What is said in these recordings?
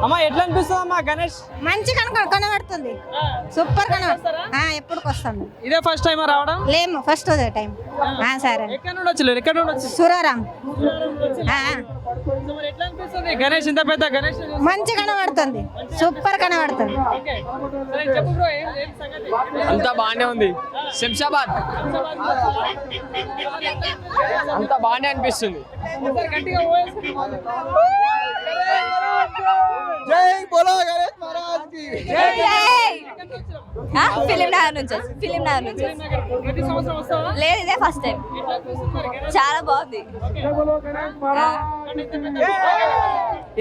అమ్మా ఎట్లా అనిపిస్తుంది అమ్మా గణేష్? మంచిగా కనబడుతుంది, సూపర్ ఎప్పుడు వస్తాము. ఇదే ఫస్ట్ టైం రావడం? లేము ఫస్ట్ టైం. సరే, ఎక్కడ నుండి వచ్చి? ఎక్కడ నుండి వచ్చి? సురారాం. ఎట్లా అనిపిస్తుంది గణేష్? ఇంత పెద్ద గణేష్ మంచిగా కనబడుతుంది, సూపర్ కనబడుతుంది. అంతా బాగానే ఉంది. శంషాబాద్ అంతా బాగానే అనిపిస్తుంది. జై బోలో గణేష్ మహారాజ్ కి ఫిలిం నగర్ నుంచి లేదు, ఇదే ఫస్ట్ టైం. చాలా బాగుంది.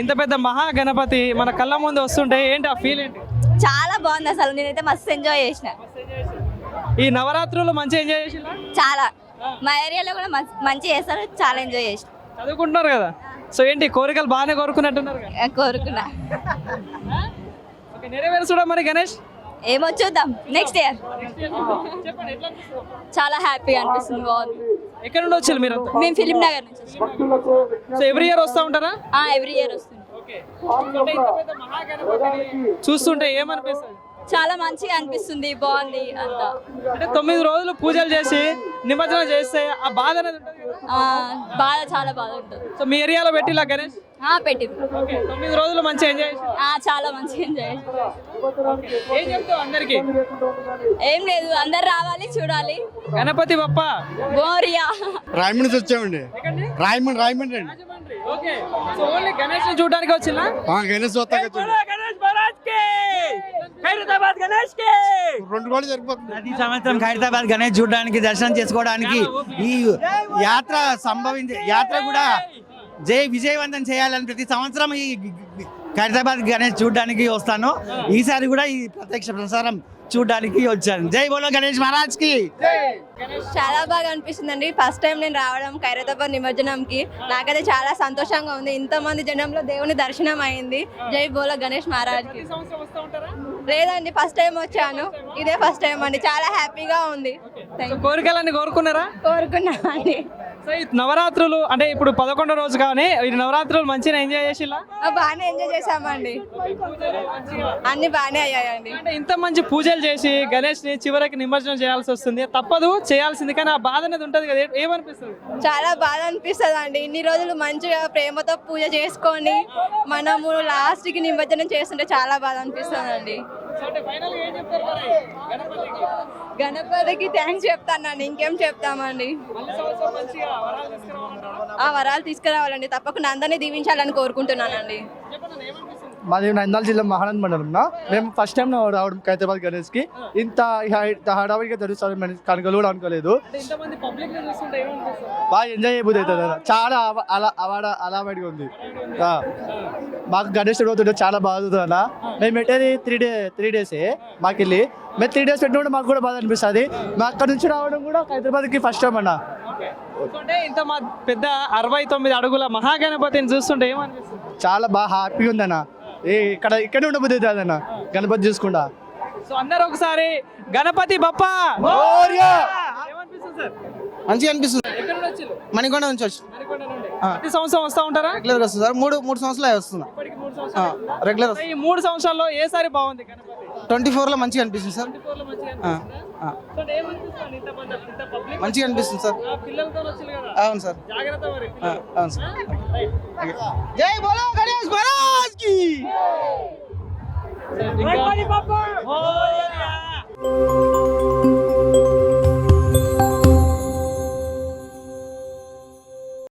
ఇంత పెద్ద మహా గణపతి మన కళ్ళ ముందు వస్తుంటే ఏంటి ఆ ఫీల్ ఏంటి? చాలా బాగుంది అసలు. నేనైతే మస్తు ఎంజాయ్ చేసిన. ఈ నవరాత్రులు మంచిగా ఎంజాయ్ చేసి చాలా మా ఏరియాలో కూడా మంచి చేస్తారు. చాలా ఎంజాయ్ చేసిన. చదువుకుంటున్నారు కదా, సో ఏంటి కోరికలు బాగానే కోరుకున్నట్టున్నారు కదా? కోరుకున్నా. నెరవేర్చుడా మరి గణేష్? ఏమో చూద్దాం నెక్స్ట్ ఇయర్. చాలా హ్యాపీగా అనిపిస్తుంది, బాగుంది. ఎక్కడ నుండి వచ్చారు మీరు? మేము ఫిలిం నగర్ నుంచి. సో ఎవ్రీ ఇయర్ వస్తూ ఉంటారా? ఎవ్రీ ఇయర్ వస్తుంది. చూస్తుంటే ఏమనిపిస్తుంది? చాలా మంచిగా అనిపిస్తుంది, బాగుంది అంతా. అంటే 9 రోజులు పూజలు చేసి నిమజ్జనం చేస్తే ఆ బాధ అనేది ఉంటుంది కదా? బాధ, చాలా బాధ ఉంటుంది. సో మీ ఏరియాలో పెట్టిలా గణేష్? పెట్టి 9 రోజులు మంచిగా ఎంజాయ్ చేసి చాలా మంచిగా ఎంజాయ్. ఏం చెప్తావు అందరికి? ఏం లేదు, అందరు రావాలి, చూడాలి. గణపతి బప్ప బోరియా. రాయమండ్రి నుంచి వచ్చామండి. రాయమండ్రి అండి. ఓకే, సో ఓన్లీ గణేష్ ని చూడడానికి వచ్చినా? గణేష్ చూస్తాక గణేష్ మహారాజ్ కి, ఖైరతాబాద్ గణేష్ కి 2 రోజులు సరిపోతుంది. ప్రతి సంవత్సరం ఖైరతాబాద్ గణేష్ చూడడానికి, దర్శనం చేసుకోవడానికి ఈ యాత్ర కూడా విజయవంతం చేయాలని ప్రతి సంవత్సరం ఈ ఖైరతాబాద్ గణేష్ చూడడానికి వస్తాను. ఈసారి కూడా ఈ ప్రత్యక్ష ప్రసారం చూడడానికి వచ్చాను. జై బోలో గణేష్ మహారాజ్ కి. చాలా బాగా అనిపిస్తుందండి. ఫస్ట్ టైం నేను రావడం ఖైరతాబాద్ నిమజ్జనంకి. నాకైతే చాలా సంతోషంగా ఉంది. ఇంతమంది జనంలో దేవుని దర్శనం అయింది. జై బోలో గణేష్ మహారాజ్ కి. లేదండి, ఫస్ట్ టైం వచ్చాను, ఇదే ఫస్ట్ టైం అండి. చాలా హ్యాపీగా ఉంది. కోరికలన్నీ కోరుకున్నారా? కోరుకున్నామండి. సో ఈ నవరాత్రులు అంటే ఇప్పుడు 11వ రోజు కానీ ఈ నవరాత్రులు మంచిగా ఎంజాయ్ చేసిలా? బాగానే ఎంజాయ్ చేసామండి, అన్ని బాగానే అయ్యాయండి. అంటే ఇంత మంచి పూజలు చేసి గణేష్ ని చివరికి నిమజ్జనం చేయాల్సి వస్తుంది, తప్పదు చేయాల్సింది, కానీ ఆ బాధ అనేది ఉంటుంది కదా, ఏమనిపిస్తుంది? చాలా బాధ అనిపిస్తుంది అండి. ఇన్ని రోజులు మంచిగా ప్రేమతో పూజ చేసుకొని మనము లాస్ట్ కి నిమజ్జనం చేస్తుంటే చాలా బాధ అనిపిస్తుంది అండి. గణపతికి థ్యాంక్స్ చెప్తానండి, ఇంకేం చెప్తామండి. వరాలు తీసుకురావాలండి, తప్పకుండా అందరినీ దీవించాలని కోరుకుంటున్నానండి. మాది నంద్యాల జిల్లా మహానంద్ మండలం. మేము ఫస్ట్ టైం రావడం ఖైరతాబాద్ గణేష్ కి. ఇంత హడావిడిగా జరుగుతుంది కనుకలు కూడా అనుకోలేదు. బాగా ఎంజాయ్ చేయబోతుంది అవుతుంది, చాలా అలావాడిగా ఉంది. మాకు గణేష్ చదువుతుంటే చాలా బాగా అవుతుంది అన్న. మేము పెట్టేది 3 days మాకు వెళ్ళి మేము 3 days పెట్టినప్పుడు మాకు కూడా బాగా అనిపిస్తుంది. మా అక్కడ నుంచి రావడం కూడా హైదరాబాద్కి ఫస్ట్ టైం అన్న. అంటే ఇంత మా పెద్ద 69 అడుగుల మహాగణపతిని చూస్తుంటే ఏమనిపిస్తుంది? చాలా బాగా హ్యాపీగా ఉంది అన్న. ఇక్కడ ఉండబోతుంది అవుతుంది అన్న గణపతి చూసుకుంటా. సో అందరూ ఒకసారి గణపతి బప్ప మంచిగా అనిపిస్తుంది. మణికొండ నుంచి వచ్చి ప్రతి సంవత్సరం వస్తూ ఉంటారా? రెగ్యులర్ వస్తుంది సార్. 3 సంవత్సరాలు వస్తున్నా రెగ్యులర్. ఈ 3 సంవత్సరాల్లో ఏ సారి బాగుంది గణపతి? 24 లో మంచిగా అనిపిస్తుంది సార్. మంచిగా అనిపిస్తుంది సార్. అవును సార్. అవును సార్. జై బోలో గణేష్ మహారాజ్ కి.